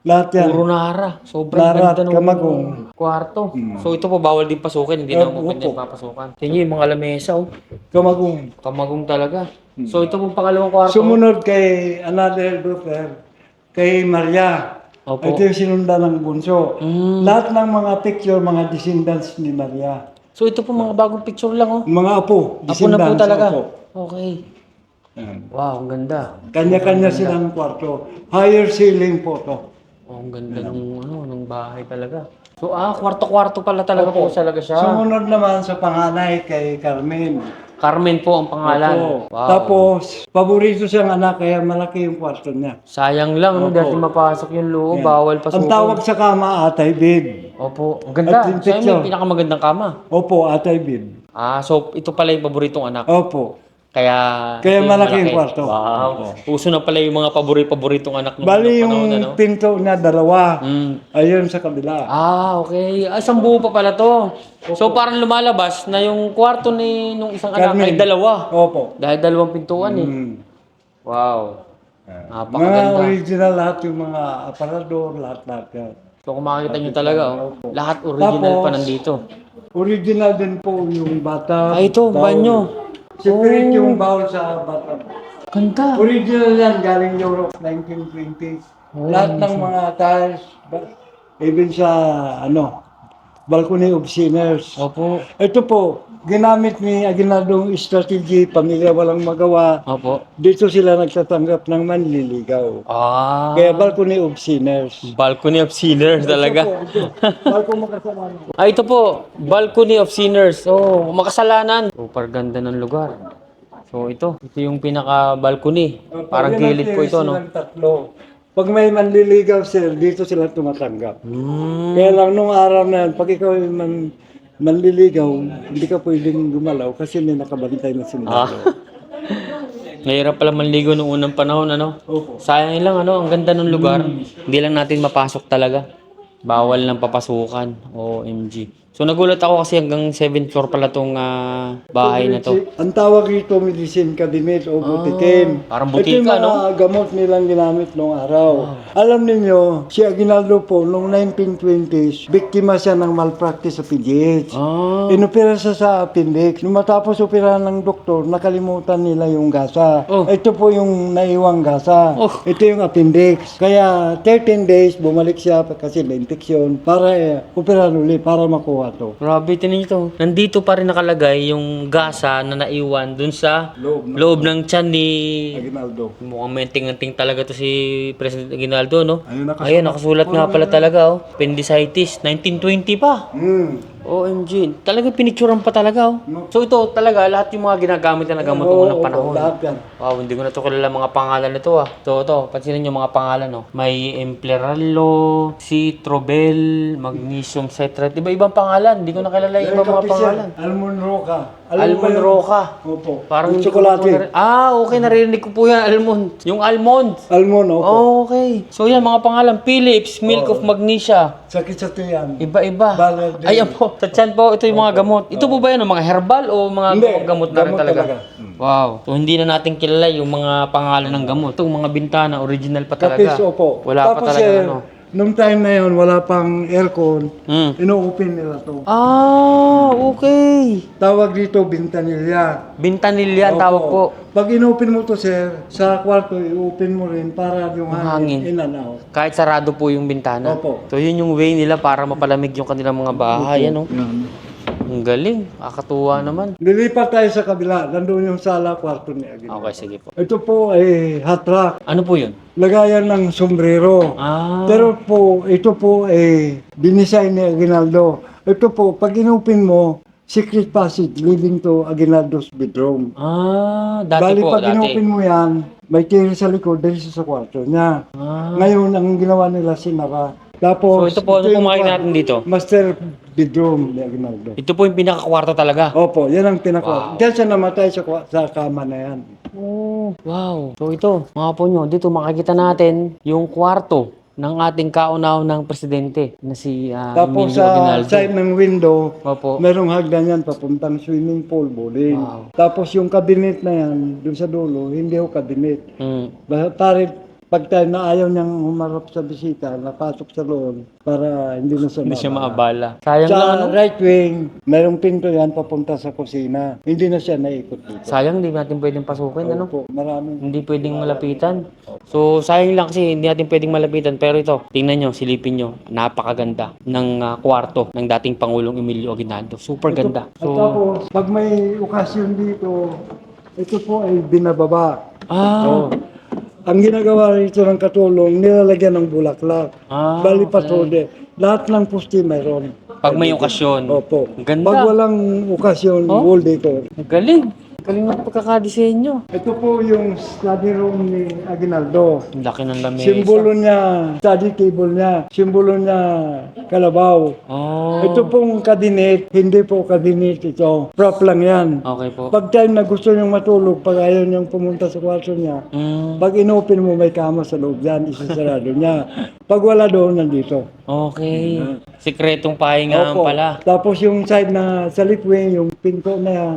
Lahat yan. puro nara. Sobrang Nara ganda at ng kamagong. kwarto. So ito po bawal din pasukin. Hindi na po pwede papasukan. Tingnan yung mga lamesa oh. Kamagong. Kamagong talaga. So ito po pangalawang kwarto. Sumunod kay another daughter, kay Maria. Opo. Ito yung sinundan ng bunso. Lahat ng mga picture, mga descendants ni Maria. So ito po mga bagong picture lang oh. Mga apo, Apo na po descendants, talaga. apo. Okay. Yan. Wow, ang ganda. Kanya-kanya silang kwarto. Higher ceiling po to. Oh, ang ganda ng bahay talaga. So kwarto-kwarto pala talaga po talaga siya. Sumunod naman sa panganay kay Carmen. Carmen po ang pangalan. Opo. Wow. Tapos, paborito siyang anak, kaya malaki yung kwarto niya. Sayang lang, no? Dahil mapasok yung loob, Yan. bawal pasukin. Ang tawag sa kama, Atay Bid. Opo, ang ganda. At yung Siya picture. may pinakamagandang kama. Opo, Atay Bid. So ito pala yung paboritong anak. Opo. Kaya Kaya ito malaki yung kwarto. Wow. Uso na pala yung mga paboritong anak ng Bali panahon, yung pinto niya, dalawa. Ayun sa kabila. Okay. Isang buo pa pala to. So parang lumalabas na yung kwarto nung isang anak ay dalawa. Opo. Dahil dalawang pintuan eh. Wow. Mga Napakaganda. original lahat yung mga aparador, lahat yan. So kung makikita nyo talaga, lahat original Tapos, pa nandito. Original din po yung bata. Ito, bowl. banyo. Separate yung bowl sa bata. Ganda. Original yan, galing Europe, 1920s. Lahat ng mga tiles, even sa, balcony of sinners. Opo. Ito po, ginamit ni Aguinaldo strategy, pamilya walang magawa. Opo. Dito sila nagtatanggap ng manliligaw. Kaya balcony of sinners. Balcony of Sinners talaga. Ito, balcony makasama. Ito po, Balcony of Sinners. Oh, makasalanan. Super ganda ng lugar. So ito yung pinaka-balcony. Parang gilid po ito, no? Silang tatlo. Pag may manliligaw sir, dito sila tumatanggap. Kaya lang nung araw na yan, pag ikaw ay manliligaw, hindi ka pwedeng gumalaw kasi may nakabantay na sundalo. Mahirap pala manligo noong unang panahon, ano? Opo. Sayang lang, ano? Ang ganda ng lugar. Hindi lang natin mapasok talaga. Bawal ng papasukan. OMG. So nagulat ako kasi hanggang 7th floor pala tong bahay na to. Ang tawag rito medicine cabinet o butikin. Parang Ito yung butika, mga gamot nilang ginamit noong araw. Alam ninyo, si Aguinaldo po noong 1920s, biktima siya ng malpractice sa PGH. Inopera siya sa appendix. Nung matapos operahan ng doktor, nakalimutan nila yung gasa. Ito po yung naiwang gasa. Ito yung appendix. Kaya 13 days, bumalik siya kasi na-infection para operahan ulit para makuha to. Grabe, tinan nyo to. Nandito pa rin nakalagay yung gasa na naiwan dun sa loob ng tiyan ni... Aguinaldo. Mukhang menting-anting talaga to si President Aguinaldo, no? Ayun, Nakasulat nga pala talaga, oh. Appendicitis, 1920 pa. OMG. Talaga pinicturean pa talaga, oh. So ito talaga, lahat yung mga ginagamit na nagamot noong unang panahon. Lahat yan. Wow, hindi ko na to kilala mga pangalan nito, ah. So ito, pansinin yung mga pangalan, oh. May Empleralo, Citrobel, Magnesium Citrate. Iba-ibang pangalan. Hindi ko na kilala yung ibang mga pangalan. Almond Roca. Almond Roca. Opo. Parang yung hindi ko tsokolate. okay, narinig ko po yan, almond. Yung almond. Almond, opo. Okay. So yan, mga pangalan. Philips, Milk of Magnesia. Sakit sa tiyan. Iba-iba. Balad din. Ayan po. Sa tiyan po, ito yung mga gamot. Ito po ba yan, mga herbal o mga Hindi, gamot na rin gamot talaga? talaga. Wow. So hindi na natin kilala yung mga pangalan ng gamot. Itong mga bintana, original pa talaga. Kapis, opo. Wala pa talaga ano. Nung time na yun, wala pang aircon, ino-open nila to. Okay. Tawag dito, bintanilya. Bintanilya ang tawag po. Pag inopen mo to, sir, sa kwarto, i-open mo rin para yung Hangin. hangin in and out. Kahit sarado po yung bintana. Opo. So yun yung way nila para mapalamig yung kanilang mga bahay, ano? Yan. Ang galing. Akatuwa naman. Lilipat tayo sa kabila. Nandun yung sala, kwarto ni Aguinaldo. Okay, sige po. Ito po ay hot rack. Ano po yun? Lagayan ng sombrero. Pero po, ito po ay dinisign ni Aguinaldo. Ito po, pag inupin mo, secret passage leading to Aguinaldo's bedroom. Dati Bali, po, pag dati. inupin mo yan, may tiri sa likod dahil sa kwarto niya. Ngayon, ang ginawa nila sinara. Tapos, So ito po, ano yung po makikita natin dito? master bedroom ni Aguinaldo. Ito po yung pinakakwarto talaga. Opo, yan ang pinaka. Diyan siya namatay sa kama na yan. Oh, wow. So ito, mga po nyo, dito makikita natin yung kwarto ng ating kauna-unang presidente na si Tapos Emilio sa Aguinaldo. side ng window, Opo. merong hagdan yan papuntang swimming pool, bowling. Wow. Tapos yung cabinet na yan, dun sa dulo, hindi ho cabinet. Pare, pag tayo na ayaw niyang humarap sa bisita, napasok sa loob para hindi na siya Hindi siya maabala. maabala. Sayang lang, Sa ano? right wing, merong pinto yan papunta sa kusina. Hindi na siya naikot dito. Sayang, hindi natin pwedeng pasukin, ano? Opo, maraming. Hindi pwedeng malapitan. So, sayang lang kasi hindi natin pwedeng malapitan. Pero ito, tingnan nyo, silipin nyo. Napakaganda ng kwarto ng dating Pangulong Emilio Aguinaldo. Super ganda. At tapos, pag may okasyon dito, ito po ay binababa. Oh. Ang ginagawa rito ng katulong, nilalagyan ng bulaklak. Bali patode. Lahat ng pusti mayroon. Pag may okasyon. Opo. Ang ganda. Pag walang okasyon, wall decor. Galing. Galing ng pagkakadisenyo. Ito po yung study room ni Aguinaldo. Ang laki ng lamesa. Simbolo niya, study table niya. Simbolo niya, kalabaw. Oh. Ito pong cabinet, hindi po cabinet ito. Prop lang yan. Okay po. Pag time na gusto niyang matulog, pag ayaw niyang pumunta sa kwarto niya, pag inopen mo, may kama sa loob yan, isasarado niya. Pag wala doon, nandito. Okay. Sikretong pahingahan Opo. pala. Tapos yung side na sa lip wing, yung pinto na yan,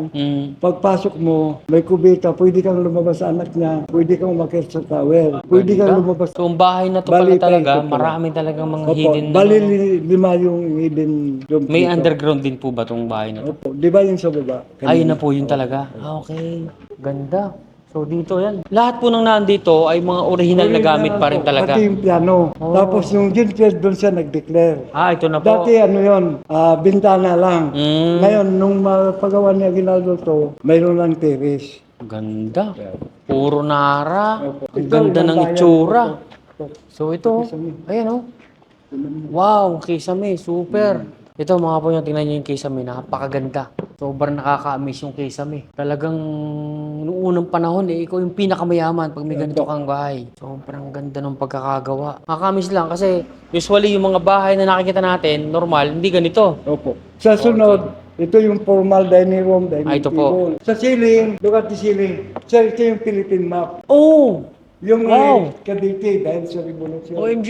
pagpasok mo, may kubita, pwede kang lumabas sa anak niya, pwede kang umakyat sa tower, pwede kang lumabas. So, ang bahay na to Bali, pala talaga, paikot pala. marami talagang mga Opo, hidden na bali ano. lima yung hidden room May dito. underground din po ba tong bahay na to? Opo, di ba yung sa baba? Ayun na po yun talaga. Okay. Ganda. So dito yan. Lahat po ng nandito ay mga original na gamit pa rin talaga. Pati yung piano. Tapos yung Gilfred doon siya nag-declare. Ito na po. Dati ano yun, bintana lang. Ngayon, nung mapagawa ni Aguinaldo to, mayroon lang terrace. Ganda. Puro nara. Ang Ito, ganda yung ng bayan itsura. ito. So ito, ayan o. Wow, kisame, super. Ito mga po yung tingnan nyo yung kisame, napakaganda. Sobrang nakaka-amaze yung kisame. Talagang noong unang panahon ikaw yung pinakamayaman pag may ganito kang bahay. Sobrang ganda ng pagkakagawa. Nakaka-amaze lang kasi usually yung mga bahay na nakikita natin, normal, hindi ganito. Opo. Sa sunod, ito yung formal dining room, dining Ito po. table. Sa ceiling, look at the ceiling. Sir, ito yung Philippine map. Oh! Yung Wow! Cavite dahil sa revolution. OMG!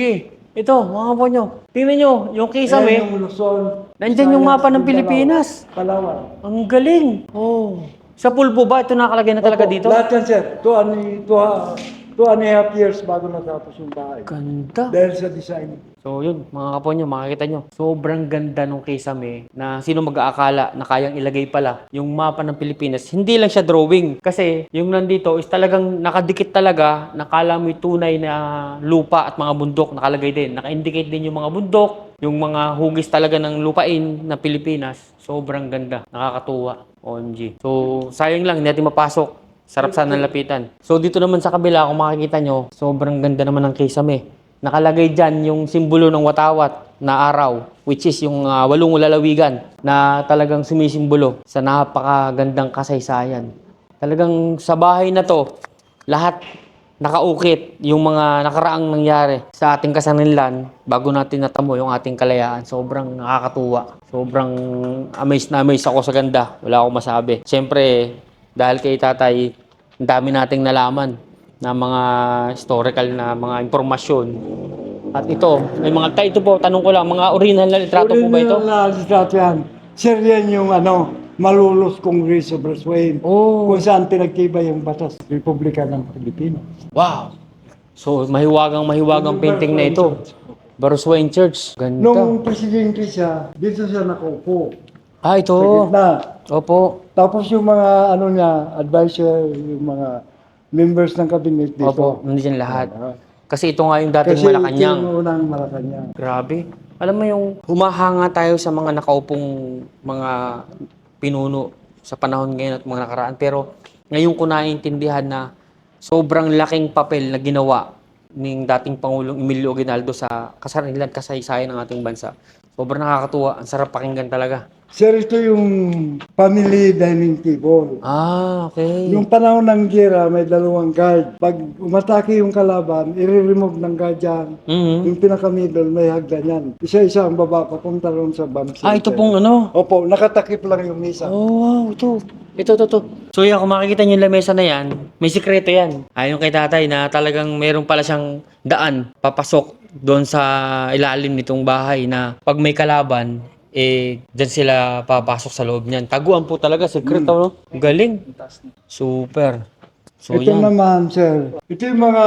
Ito, mga kaponyo. Tingnan nyo, yung kisame. Ayan yung Luzon. Nandyan yung Visayas, mapa ng Mindanao, Pilipinas. Palawan. Ang galing. Oh. Sa pulpo ba? Ito nakalagay na talaga Opo, dito? Lahat yan, sir. 2.5 years bago natapos yung bahay. Ganda. Dahil sa design. So yun, mga kaponyo, makikita nyo. Sobrang ganda nung kisame na sino mag-aakala na kayang ilagay pala yung mapa ng Pilipinas. Hindi lang siya drawing. Kasi yung nandito is talagang nakadikit talaga. Nakala mo yung tunay na lupa at mga bundok nakalagay din. Naka-indicate din yung mga bundok, yung mga hugis talaga ng lupain na Pilipinas. Sobrang ganda. Nakakatuwa. OMG. So sayang lang, hindi natin mapasok. Sarap sana lapitan. So dito naman sa kabila, kung makikita nyo, sobrang ganda naman ng kisame. Nakalagay dyan yung simbolo ng watawat na araw, which is yung walong lalawigan na talagang sumisimbolo sa napakagandang kasaysayan. Talagang sa bahay na to, lahat nakaukit yung mga nakaraang nangyari sa ating kasanlilan bago natin natamo yung ating kalayaan. Sobrang nakakatuwa. Sobrang amazed na amazed ako sa ganda. Wala akong masabi. Siyempre, dahil kay tatay, ang dami nating nalaman na mga historical na mga impormasyon. At ito, may mga ito po, tanong ko lang, mga original na litrato po ba ito? Original na litrato yan. Sir, yan yung Malolos Congress of Roswell. Oh, Kung saan pinagtibay yung batas Republika ng Pilipinas. wow. So, mahiwagang painting na ito. Baroswain Church. Ganda. Nung presidente siya, dito siya nakaupo. Ah, ito. Sa gitna. Opo. Tapos yung mga advisor, yung mga members ng cabinet dito. Opo, nandiyan lahat. Kasi ito nga yung dating Kasi ito Malacanang. yung unang Malacanang. Grabe. Alam mo yung humahanga tayo sa mga nakaupong mga pinuno sa panahon ngayon at mga nakaraan. Pero ngayon ko naiintindihan na sobrang laking papel na ginawa ng dating Pangulong Emilio Aguinaldo sa kasarilan kasaysayan ng ating bansa. Sobrang nakakatuwa. Ang sarap pakinggan talaga. Sir, ito yung family dining table. Ah, okay. Yung panahon ng gera, may dalawang guard. Pag umatake yung kalaban, i-remove ng guard yan. Mhm. Yung pinaka-middle, may hagdan yan. Isa-isa ang baba, papunta ron sa bomb Ah, ito center. pong ano. Opo, nakatakip lang yung misa. Oh, wow, ito. Ito. So yan, kung makikita nyo yung lamesa na yan, may sikreto yan. Ayon kay tatay na talagang meron pala siyang daan, papasok doon sa ilalim nitong bahay na pag may kalaban, dyan sila papasok sa loob niyan. Taguan po talaga, sikreto, no? Galing. Super. So Ito yan. naman, sir. Ito yung mga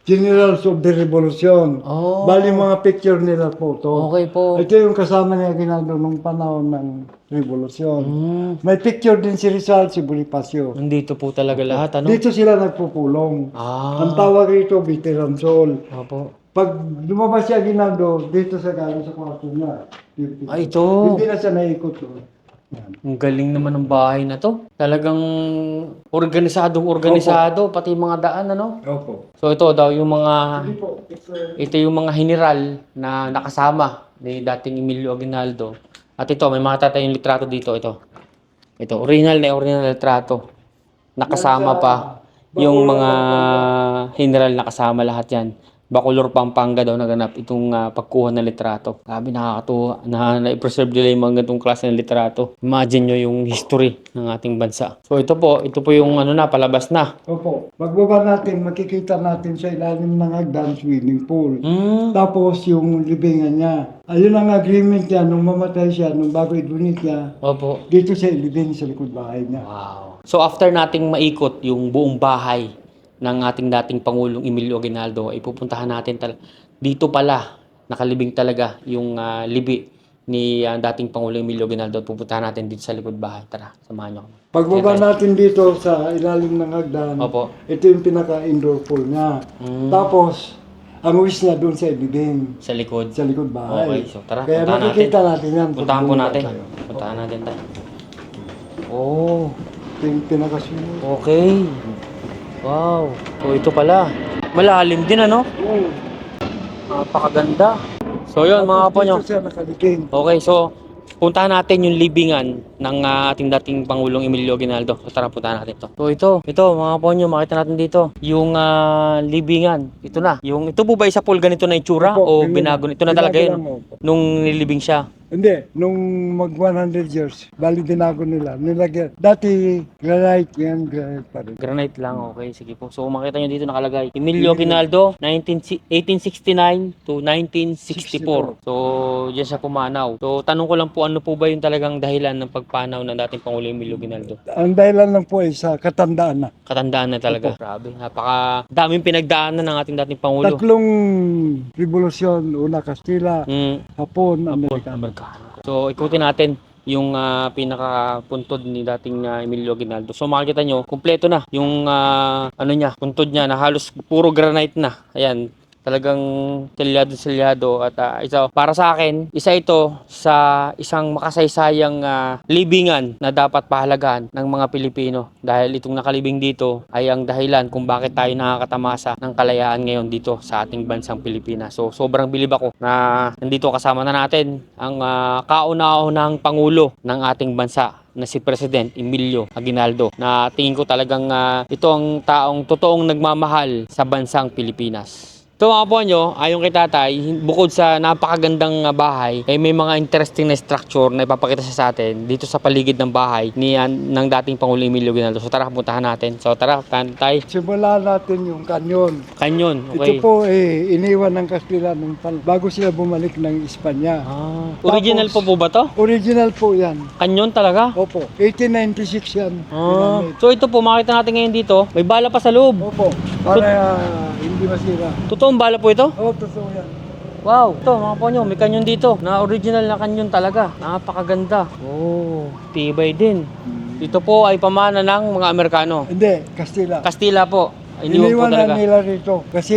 generals of the revolution. Oh. Bali mga picture nila photo. Okay po. Ito yung kasama ni Aguinaldo nung panahon ng revolusyon. Hmm. May picture din si Rizal, si Bonifacio. Nandito po talaga lahat, ano? Dito sila nagpupulong. Ah. Ang tawag rito, veteran soul. Opo. Pag lumabas si Aguinaldo, dito sa galing sa kwarto niya. Ah, ito. Hindi na siya naikot doon. Yan. Ang galing naman ng bahay na to. Talagang organisado, pati mga daan, ano? Opo. So ito daw yung mga, Hindi po. ito yung mga general na nakasama ni dating Emilio Aguinaldo. At ito, may makita tayong litrato dito, ito. Ito, original litrato. Nakasama pa yung mga general nakasama lahat yan. Bacolor, Pampanga daw naganap itong pagkuha ng litrato. Grabe, nakakatuwa na na-preserve nila yung mga ganitong klase ng litrato. Imagine nyo yung history ng ating bansa. So ito po yung palabas na. Opo. Pagbaba natin, makikita natin sa ilalim ng hagdan swimming pool. Tapos yung libingan niya. Ayun ang agreement niya nung mamatay siya, nung bago i-donate niya. Opo. Dito siya ilibing sa likod bahay niya. Wow. So after nating maikot yung buong bahay ng ating dating Pangulong Emilio Aguinaldo, ay pupuntahan natin dito pala nakalibing talaga yung libi ni dating Pangulong Emilio Aguinaldo. Pupuntahan natin dito sa likod bahay. Tara, samahan nyo kami. Pagbaba natin dito sa ilalim ng hagdan, Opo. ito yung pinaka-indoor pool niya. Tapos, ang wish niya doon sa ilibing, Sa likod. sa likod bahay. Okay, so tara, Kaya puntahan makikita natin yan. Puntahan po natin. tayo. Puntahan natin tayo. Oh, Ito yung pinaka-swimming. okay. Wow. So ito pala. Malalim din, ano? Napakaganda. So yun, mga kapo nyo. Dito siya nakalibing. Okay, so puntahan natin yung libingan ng ating dating Pangulong Emilio Aguinaldo. So tara, puntahan natin to. So ito mga kapo nyo, makita natin dito. Yung libingan. Ito na. Ito po ba isa pool ganito na itsura? Opo, O binago? Ito na talaga binago yun. lang, opo. Nung nilibing siya. Hindi, nung mag 100 years, bali dinago nila. Nilagyan. Dati, granite yan, granite pa rin. Granite lang, okay. Sige po. So, makita nyo dito nakalagay. Emilio Aguinaldo, 1869 to 1964. So, diyan siya pumanaw. So, tanong ko lang po, ano po ba yung talagang dahilan ng pagpanaw ng dating Pangulo Emilio Aguinaldo? Ang dahilan lang po ay sa katandaan na. Katandaan na talaga. Grabe. Napaka daming pinagdaanan ng ating dating Pangulo. Tatlong revolusyon, una Kastila, Hapon, Amerikano. So, ikutin natin yung pinakapuntod ni dating Emilio Aguinaldo. So makikita nyo, kumpleto na yung ano niya, puntod niya na halos puro granite na. Ayan, talagang selyado at isa para sa akin, isa ito sa isang makasaysayang libingan na dapat pahalagahan ng mga Pilipino dahil itong nakalibing dito ay ang dahilan kung bakit tayo nakakatamasa ng kalayaan ngayon dito sa ating bansang Pilipinas. So sobrang bilib ako na nandito kasama na natin ang kauna-unahang pangulo ng ating bansa na si President Emilio Aguinaldo, na tingin ko talagang ito ang taong totoong nagmamahal sa bansang Pilipinas. Ito mga po nyo, ayon kay tatay, bukod sa napakagandang bahay, ay may mga interesting na structure na ipapakita siya sa atin dito sa paligid ng bahay ng dating Pangulo Emilio Aguinaldo. So tara, puntahan natin. So tara, tay. Simulan natin yung kanyon. Kanyon, Ito okay. po iniwan ng Kastila bago sila bumalik ng Espanya. Original Tapos, po ba to? Original po yan. Kanyon talaga? Opo, 1896 yan. Ginamit. So ito po, makita natin ngayon dito, may bala pa sa loob. Opo, para hindi masira. Totoong bala po ito? Oo, totoo yan. Wow, ito mga po nyo, may kanyon dito na original na kanyon talaga. Napakaganda. Oh, tibay din. Ito po ay pamana ng mga Amerikano. Hindi, Kastila. Kastila po. Iniwan po Iniwan na talaga. nila rito kasi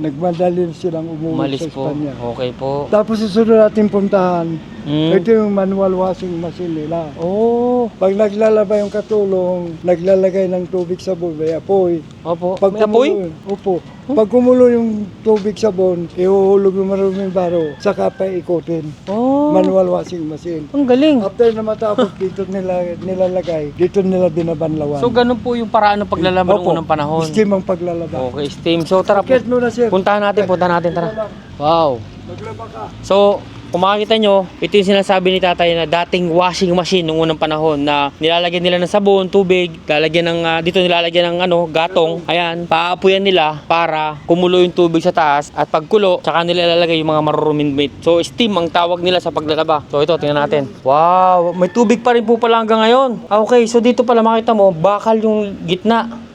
nagmadali silang umuwi Umalis sa po. Espanya. Okay po. Tapos susunod natin puntahan, Mm. ito yung manual washing machine nila. Oh, Pag naglalaba yung katulong, naglalagay ng tubig sa may apoy. opo. Pag May apoy? Opo. Pag kumulo yung tubig sa bon, ihuhulog yung maruming baro, saka pa ikutin. Oh, Manual washing machine. ang galing. After na matapos, dito nilalagay, dito nila binabanlawan. So, ganun po yung paraan ng paglalaban ng Opo, unang panahon. steam ang paglalaba. Okay, steam. So, tara po. Akit mo na, sir. Puntahan natin, tara. Wow. Maglaba ka. So, kung makikita nyo, ito yung sinasabi ni tatay na dating washing machine nung unang panahon na nilalagyan nila ng sabon, tubig, dito nilalagyan ng gatong. Ayan, paapuyan nila para kumulo yung tubig sa taas at pagkulo, tsaka nila ilalagay yung mga maruruming meat. So, steam ang tawag nila sa paglalaba. So, ito, tingnan natin. Wow, may tubig pa rin po pala hanggang ngayon. Okay, so dito pala makita mo, bakal yung gitna.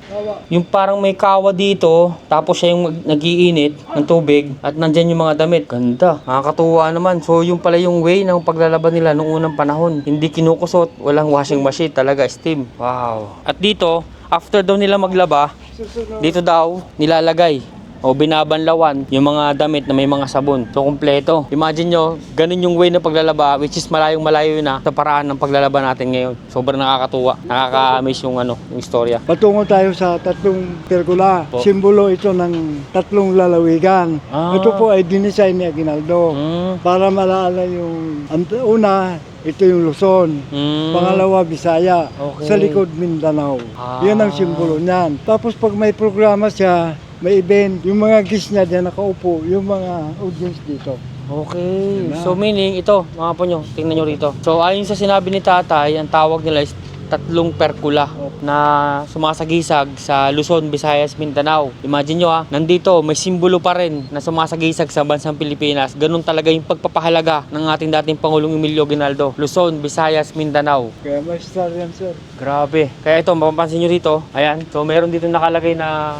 Yung parang may kawa dito, tapos siya yung nagiinit ng tubig at nandyan yung mga damit. Ganda. Nakakatuwa naman. So yung pala yung way ng paglalaban nila noong unang panahon. Hindi kinukusot, walang washing machine, talaga steam. Wow. At dito, after daw nila maglaba, dito daw nilalagay o binabanlawan yung mga damit na may mga sabon. So, kumpleto. Imagine nyo, ganun yung way na paglalaba, which is malayong-malayo na sa paraan ng paglalaba natin ngayon. Sobrang nakakatuwa. Nakaka-amaze yung yung istorya. Patungo tayo sa tatlong pergola. Po. Simbolo ito ng tatlong lalawigan. Ito po ay dinesign ni Aguinaldo. Para malala yung una, ito yung Luzon. Pangalawa, Bisaya. Okay. Sa likod, Mindanao. Ah. Yan ang simbolo niyan. Tapos pag may programa siya, may event, yung mga guest niya diyan nakaupo, yung mga audience dito. Okay. Yun na. So meaning ito, mga po nyo, tingnan nyo rito. So ayon sa sinabi ni tatay, ang tawag nila is tatlong perkula na sumasagisag sa Luzon, Visayas, Mindanao. Imagine nyo nandito may simbolo pa rin na sumasagisag sa bansang Pilipinas. Ganun talaga yung pagpapahalaga ng ating dating Pangulong Emilio Aguinaldo. Luzon, Visayas, Mindanao. Kaya may star yan, sir. Grabe. Kaya ito, mapapansin nyo rito, ayan. So meron dito nakalagay na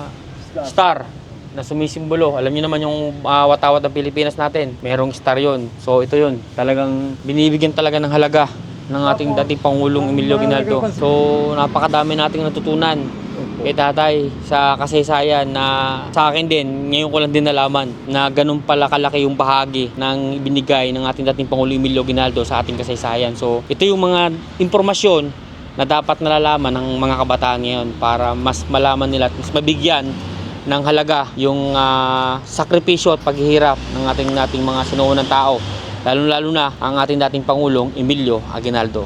star na sumisimbolo. Alam niyo naman yung watawat ng Pilipinas natin. Merong star yon. So ito yun. Talagang binibigyan talaga ng halaga ng ating dating Pangulong Emilio Aguinaldo. So napakadami nating natutunan kay tatay sa kasaysayan na sa akin din, ngayon ko lang din nalaman na ganun pala kalaki yung bahagi ng ibinigay ng ating dating Pangulong Emilio Aguinaldo sa ating kasaysayan. So ito yung mga impormasyon na dapat nalalaman ng mga kabataan ngayon para mas malaman nila at mas mabigyan ng halaga yung sakripisyo at paghihirap ng ating mga sinuunang tao, lalo na ang ating dating Pangulong Emilio Aguinaldo.